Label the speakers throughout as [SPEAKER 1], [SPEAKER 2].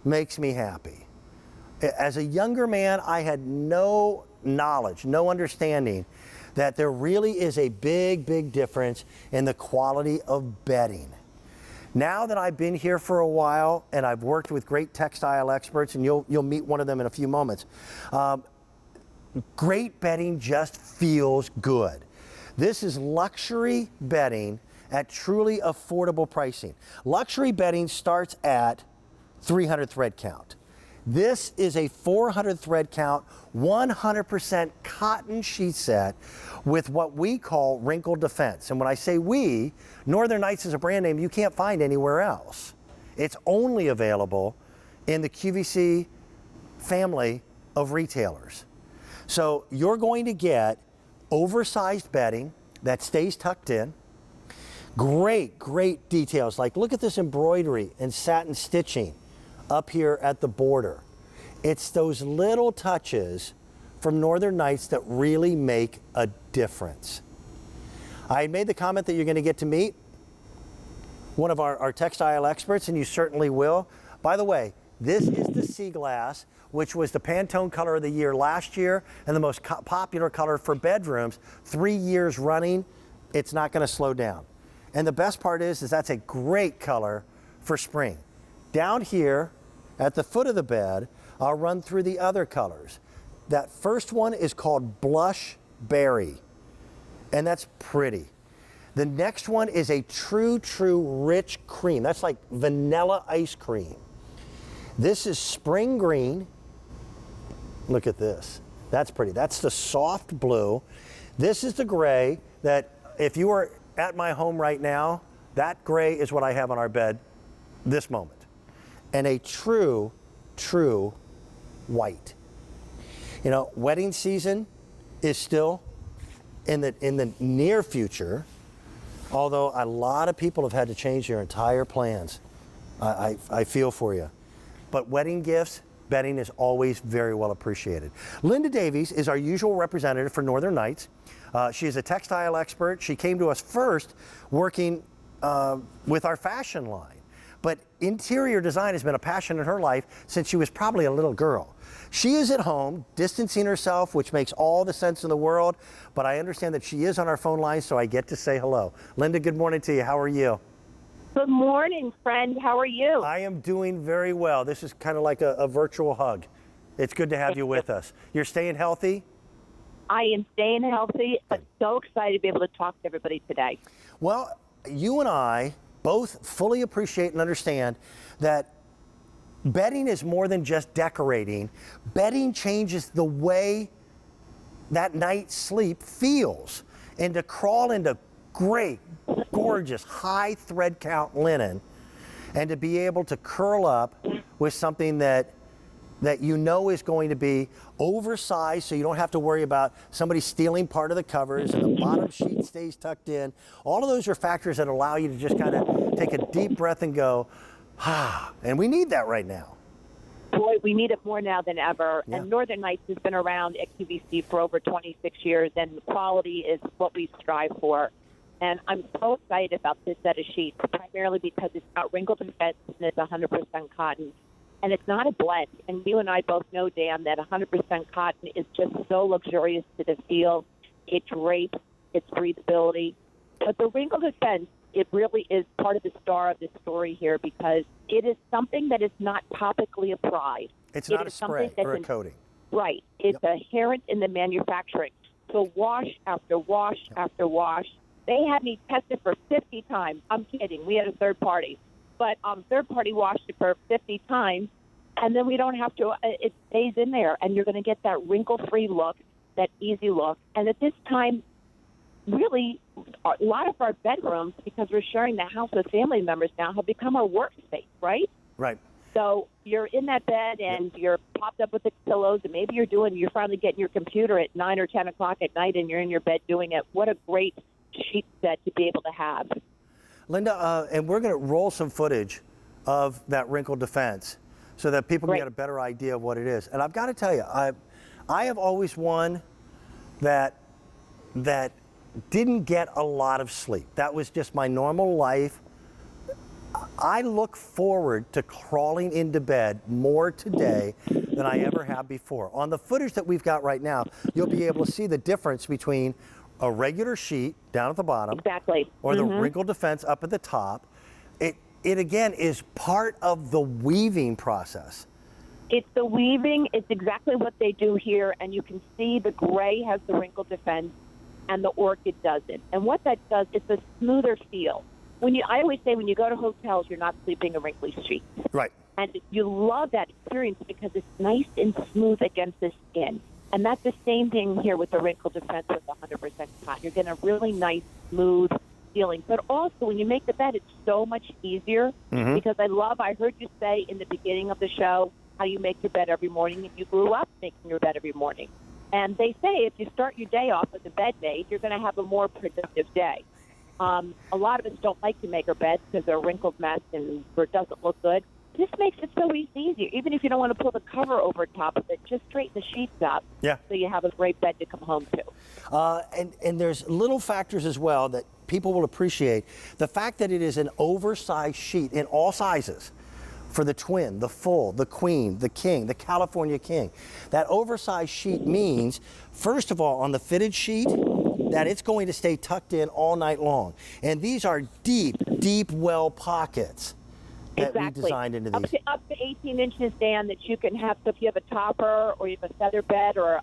[SPEAKER 1] makes me happy. As a younger man, I had no knowledge, no understanding that there really is a big, big difference in the quality of bedding. Now that I've been here for a while and I've worked with great textile experts, and you'll meet one of them in a few moments, great bedding just feels good. This is luxury bedding at truly affordable pricing. Luxury bedding starts at 300 thread count. This is a 400 thread count, 100% cotton sheet set with what we call Wrinkle Defense. And when I say we, Northern Nights is a brand name you can't find anywhere else. It's only available in the QVC family of retailers. So you're going to get oversized bedding that stays tucked in. Great, great details. Like, look at this embroidery and satin stitching up here at the border. It's those little touches from Northern Nights that really make a difference. I made the comment that you're going to get to meet one of our textile experts, and you certainly will. By the way, this is the sea glass, which was the Pantone color of the year last year and the most popular color for bedrooms 3 years running. It's not going to slow down. And the best part is that's a great color for spring. Down here at the foot of the bed, I'll run through the other colors. That first one is called Blush Berry, and that's pretty. The next one is a true rich cream. That's like vanilla ice cream. This is Spring Green. Look at this. That's pretty. That's the soft blue. This is the gray that if you were at my home right now, that gray is what I have on our bed this moment. And a true white. You know, wedding season is still in the near future, although a lot of people have had to change their entire plans. I feel for you. But wedding gifts, bedding is always very well appreciated. Linda Davies is our usual representative for Northern Nights. She is a textile expert. She came to us first working with our fashion line. But interior design has been a passion in her life since she was probably a little girl. She is at home, distancing herself, which makes all the sense in the world, but I understand that she is on our phone line, so I get to say hello. Linda, good morning to you. How are you?
[SPEAKER 2] Good morning, friend. How are you?
[SPEAKER 1] I am doing very well. This is kind of like a virtual hug. It's good to have you with us. You're staying healthy?
[SPEAKER 2] I am staying healthy, but so excited to be able to talk to everybody today.
[SPEAKER 1] Well, you and I both fully appreciate and understand that bedding is more than just decorating. Bedding changes the way that night's sleep feels. And to crawl into great, gorgeous, high thread count linen, and to be able to curl up with something that you know is going to be oversized, so you don't have to worry about somebody stealing part of the covers, and the bottom sheet stays tucked in. All of those are factors that allow you to just kind of take a deep breath and go, ah, and we need that right now.
[SPEAKER 2] Boy, we need it more now than ever.
[SPEAKER 1] Yeah.
[SPEAKER 2] And Northern Nights has been around at QVC for over 26 years, and quality is what we strive for. And I'm so excited about this set of sheets, primarily because it's got Wrinkle Defense and it's 100% cotton. And it's not a blend. And you and I both know, Dan, that 100% cotton is just so luxurious to the feel. It drapes, its breathability. But the Wrinkle Defense, it really is part of the star of the story here because it is something that is not topically applied.
[SPEAKER 1] It's not a spray or a coating.
[SPEAKER 2] Right. It's inherent in the manufacturing. So wash after wash after wash. They had me test it for 50 times. I'm kidding. We had a third party. But third party washed it for 50 times, and then we don't have to, it stays in there, and you're going to get that wrinkle-free look, that easy look. And at this time, really, a lot of our bedrooms, because we're sharing the house with family members now, have become our workspace, right?
[SPEAKER 1] Right.
[SPEAKER 2] So you're in that bed, and you're popped up with the pillows, and maybe you're finally getting your computer at 9 or 10 o'clock at night, and you're in your bed doing it. What a great sheet set to be able to have.
[SPEAKER 1] Linda, and we're going to roll some footage of that Wrinkle Defense so that people can get a better idea of what it is. And I've got to tell you, I have always one that didn't get a lot of sleep. That was just my normal life. I look forward to crawling into bed more today than I ever have before. On the footage that we've got right now, you'll be able to see the difference between a regular sheet down at the bottom,
[SPEAKER 2] Exactly.
[SPEAKER 1] or the Wrinkle Defense up at the top. It again is part of the weaving process.
[SPEAKER 2] It's the weaving. It's exactly what they do here, and you can see the gray has the Wrinkle Defense, and the orchid doesn't. And what that does, it's a smoother feel. I always say when you go to hotels, you're not sleeping in wrinkly sheets.
[SPEAKER 1] Right.
[SPEAKER 2] And you love that experience because it's nice and smooth against the skin. And that's the same thing here with the Wrinkle Defense with 100% cotton. You're getting a really nice, smooth feeling. But also, when you make the bed, it's so much easier because I heard you say in the beginning of the show how you make your bed every morning if you grew up making your bed every morning. And they say if you start your day off with a bed made, you're going to have a more productive day. A lot of us don't like to make our beds because they're a wrinkled mess and it doesn't look good. This makes it so easier. Even if you don't want to pull the cover over top of it, just straighten the sheets up so you have a great bed to come home to.
[SPEAKER 1] And there's little factors as well that people will appreciate. The fact that it is an oversized sheet in all sizes for the twin, the full, the queen, the king, the California king. That oversized sheet means, first of all, on the fitted sheet, that it's going to stay tucked in all night long. And these are deep, deep well pockets that we designed into these.
[SPEAKER 2] Up to 18 inches, Dan, that you can have. So if you have a topper or you have a feather bed or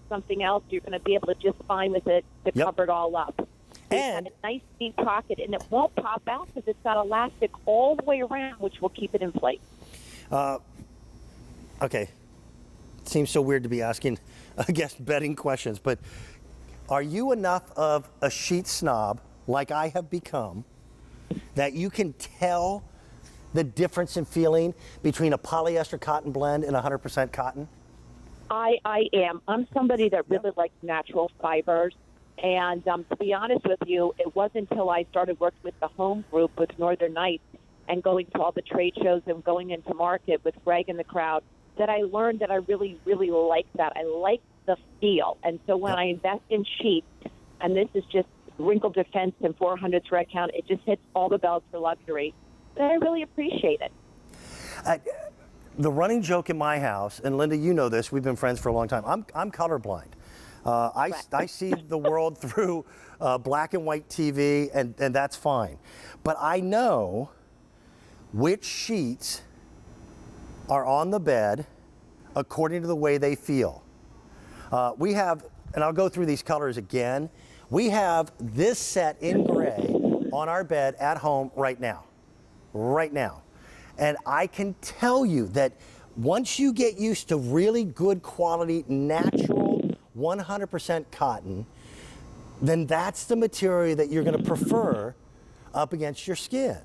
[SPEAKER 2] something else, you're going to be able to just fine with it to cover it all up. And a nice deep pocket, and it won't pop out because it's got elastic all the way around, which will keep it in place.
[SPEAKER 1] Okay. It seems so weird to be asking, I guess, bedding questions, but are you enough of a sheet snob, like I have become, that you can tell the difference in feeling between a polyester cotton blend and 100% cotton?
[SPEAKER 2] I am. I'm somebody that really likes natural fibers. And to be honest with you, it wasn't until I started working with the home group with Northern Nights and going to all the trade shows and going into market with Greg and the crowd that I learned that I really, really like that. I like the feel. And so when I invest in sheets, and this is just Wrinkle Defense and 400TC count, it just hits all the bells for luxury. But I really appreciate it.
[SPEAKER 1] The running joke in my house, and Linda, you know this, we've been friends for a long time, I'm colorblind. I see the world through black and white TV, and that's fine. But I know which sheets are on the bed according to the way they feel. We have, and I'll go through these colors again, we have this set in gray on our bed at home right now. And I can tell you that once you get used to really good quality, natural, 100% cotton, then that's the material that you're going to prefer up against your skin.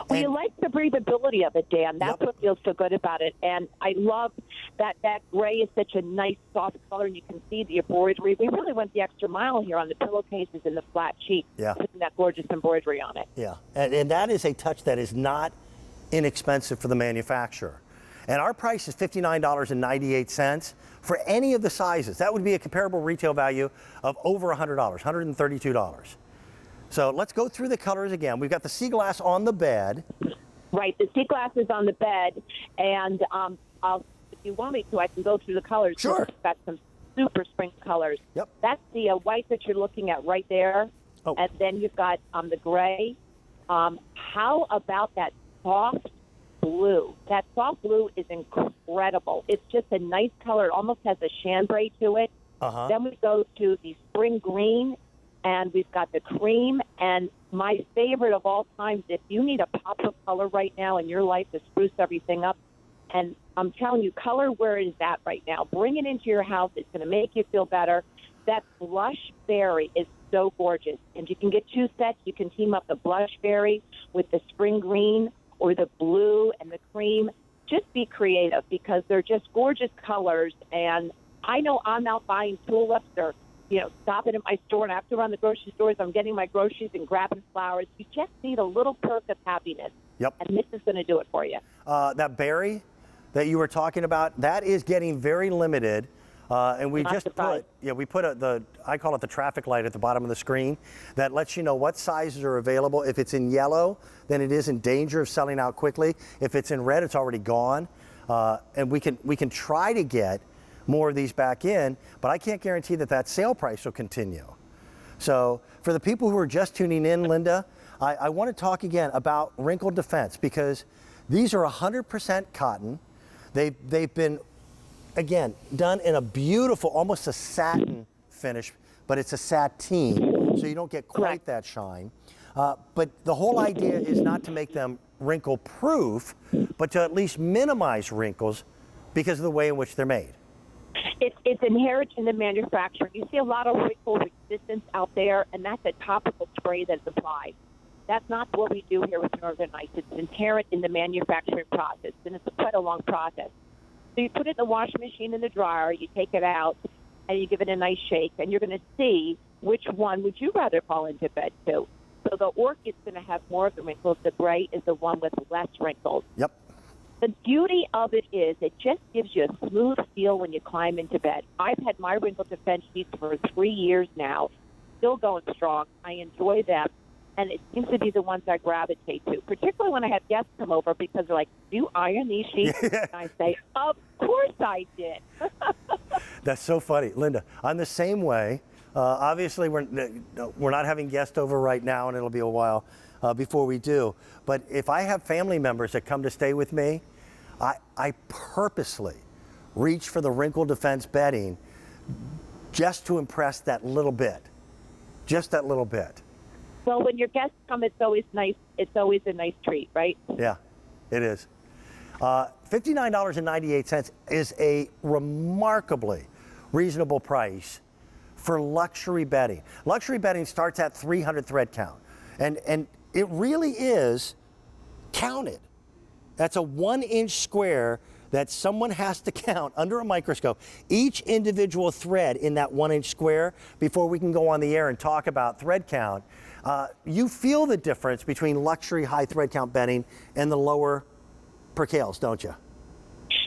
[SPEAKER 2] Well, you like the breathability of it, Dan. That's what feels so good about it. And I love that gray is such a nice, soft color, and you can see the embroidery. We really went the extra mile here on the pillowcases and the flat sheet, putting that gorgeous embroidery on it.
[SPEAKER 1] Yeah, and that is a touch that is not inexpensive for the manufacturer. And our price is $59.98 for any of the sizes. That would be a comparable retail value of over $100, $132. So let's go through the colors again. We've got the sea glass on the bed.
[SPEAKER 2] Right, the sea glass is on the bed, and if you want me to, I can go through the colors.
[SPEAKER 1] Sure.
[SPEAKER 2] We've got some super spring colors.
[SPEAKER 1] Yep.
[SPEAKER 2] That's the white that you're looking at right there, and then you've got the gray. How about that soft blue? That soft blue is incredible. It's just a nice color. It almost has a chambray to it. Then we go to the spring green, and we've got the cream. And my favorite of all times, if you need a pop of color right now in your life to spruce everything up, and I'm telling you, color where it is at right now. Bring it into your house. It's going to make you feel better. That blush berry is so gorgeous. And you can get two sets. You can team up the blush berry with the spring green or the blue and the cream. Just be creative because they're just gorgeous colors. And I know I'm out buying tulips or, stopping at my store, and after around the grocery stores, I'm getting my groceries and grabbing flowers. You just need a little perk of happiness.
[SPEAKER 1] Yep.
[SPEAKER 2] And this is going to do it for you.
[SPEAKER 1] That berry that you were talking about, that is getting very limited And we
[SPEAKER 2] Not
[SPEAKER 1] just
[SPEAKER 2] surprised.
[SPEAKER 1] we put I call it the traffic light at the bottom of the screen that lets you know what sizes are available. If it's in yellow, then it is in danger of selling out quickly. If it's in red, it's already gone. And we can try to get more of these back in, but I can't guarantee that sale price will continue. So for the people who are just tuning in, Linda, I want to talk again about Wrinkle Defense, because these are 100% cotton. They've been, again, done in a beautiful, almost a satin finish, but it's a sateen, so you don't get quite that shine. But the whole idea is not to make them wrinkle proof, but to at least minimize wrinkles because of the way in which they're made.
[SPEAKER 2] It's inherent in the manufacturing. You see a lot of wrinkle resistance out there, and that's a topical spray that's applied. That's not what we do here with Northern Nights. It's inherent in the manufacturing process, and it's quite a long process. So you put it in the washing machine in the dryer, you take it out, and you give it a nice shake, and you're going to see which one would you rather fall into bed to. So the orchid's going to have more of the wrinkles. The gray is the one with less wrinkles.
[SPEAKER 1] Yep.
[SPEAKER 2] The beauty of it is it just gives you a smooth feel when you climb into bed. I've had my Wrinkle Defense sheets for 3 years now, still going strong. I enjoy them, and it seems to be the ones I gravitate to, particularly when I have guests come over because they're like, "Do you iron these sheets?" And I say, "Of course I did."
[SPEAKER 1] That's so funny, Linda. I'm the same way. Obviously, we're not having guests over right now, and it'll be a while before we do. But if I have family members that come to stay with me, I purposely reach for the Wrinkle Defense bedding just to impress that little bit, just that little bit.
[SPEAKER 2] Well, when your guests come, it's always nice. It's always a nice treat, right?
[SPEAKER 1] Yeah, it is. $59.98 is a remarkably reasonable price for luxury bedding. Luxury bedding starts at 300 thread count, and it really is counted. That's a 1-inch square that someone has to count under a microscope, each individual thread in that 1-inch square, before we can go on the air and talk about thread count. You feel the difference between luxury high thread count bedding and the lower percales, don't you?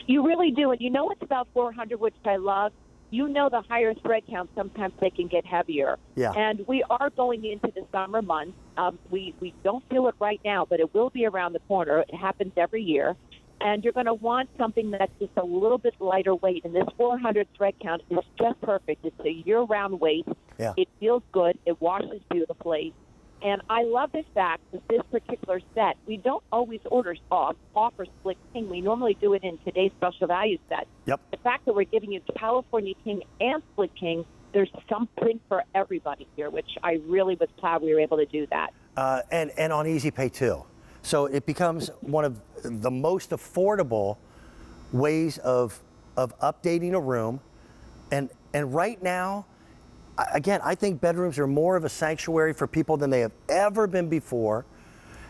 [SPEAKER 2] You really do. And you know what's about 400, which I love? You know the higher thread count, sometimes they can get heavier.
[SPEAKER 1] Yeah.
[SPEAKER 2] And we are going into the summer months. We don't feel it right now, but it will be around the corner. It happens every year. And you're going to want something that's just a little bit lighter weight. And this 400 thread count is just perfect. It's a year-round weight.
[SPEAKER 1] Yeah.
[SPEAKER 2] It feels good. It washes beautifully. And I love the fact that this particular set, we don't always offer Split King. We normally do it in today's special value set.
[SPEAKER 1] Yep.
[SPEAKER 2] The fact that we're giving you California King and Split King, there's something for everybody here, which I really was proud we were able to do that.
[SPEAKER 1] And on Easy Pay too. So it becomes one of the most affordable ways of updating a room. And right now, again, I think bedrooms are more of a sanctuary for people than they have ever been before.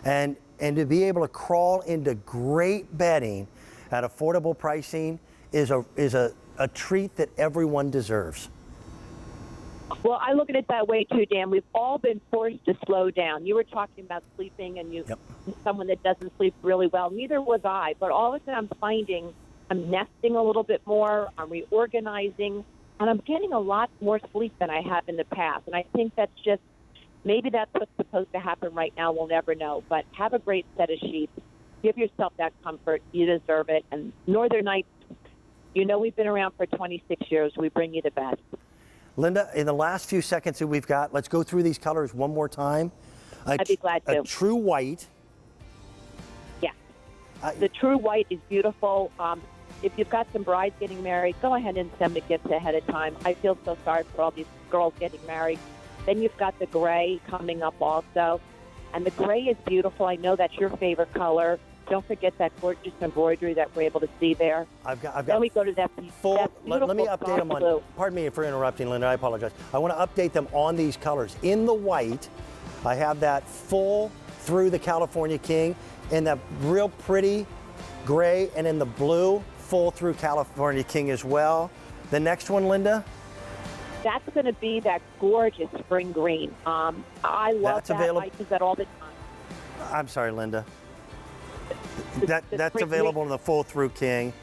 [SPEAKER 1] And to be able to crawl into great bedding at affordable pricing is a treat that everyone deserves.
[SPEAKER 2] Well, I look at it that way too, Dan. We've all been forced to slow down. You were talking about sleeping, and someone that doesn't sleep really well. Neither was I. But all of a sudden, I'm finding I'm nesting a little bit more. I'm reorganizing, and I'm getting a lot more sleep than I have in the past. And I think maybe that's what's supposed to happen right now. We'll never know. But have a great set of sheets. Give yourself that comfort. You deserve it. And Northern Nights, we've been around for 26 years. We bring you the best.
[SPEAKER 1] Linda, in the last few seconds that we've got, let's go through these colors one more time.
[SPEAKER 2] I'd be glad to.
[SPEAKER 1] A true white.
[SPEAKER 2] Yeah. The true white is beautiful. If you've got some brides getting married, go ahead and send the gifts ahead of time. I feel so sorry for all these girls getting married. Then you've got the gray coming up also. And the gray is beautiful. I know that's your favorite color. Don't forget that gorgeous embroidery that we're able to see there.
[SPEAKER 1] I've got
[SPEAKER 2] then we go to that
[SPEAKER 1] full.
[SPEAKER 2] Let
[SPEAKER 1] me update them on.
[SPEAKER 2] blue.
[SPEAKER 1] Pardon me for interrupting, Linda. I apologize. I want to update them on these colors. In the white, I have that full through the California King, in that real pretty gray, and in the blue, full through California King as well. The next one, Linda.
[SPEAKER 2] That's going to be that gorgeous spring green. I love
[SPEAKER 1] That's
[SPEAKER 2] that.
[SPEAKER 1] available.
[SPEAKER 2] I use that all the time.
[SPEAKER 1] I'm sorry, Linda. That's
[SPEAKER 2] spring
[SPEAKER 1] available in the full through King.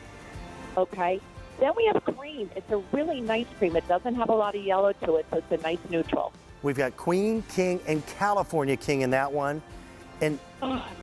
[SPEAKER 2] Okay. Then we have cream. It's a really nice cream. It doesn't have a lot of yellow to it, so it's a nice neutral.
[SPEAKER 1] We've got Queen, King, and California King in that one. And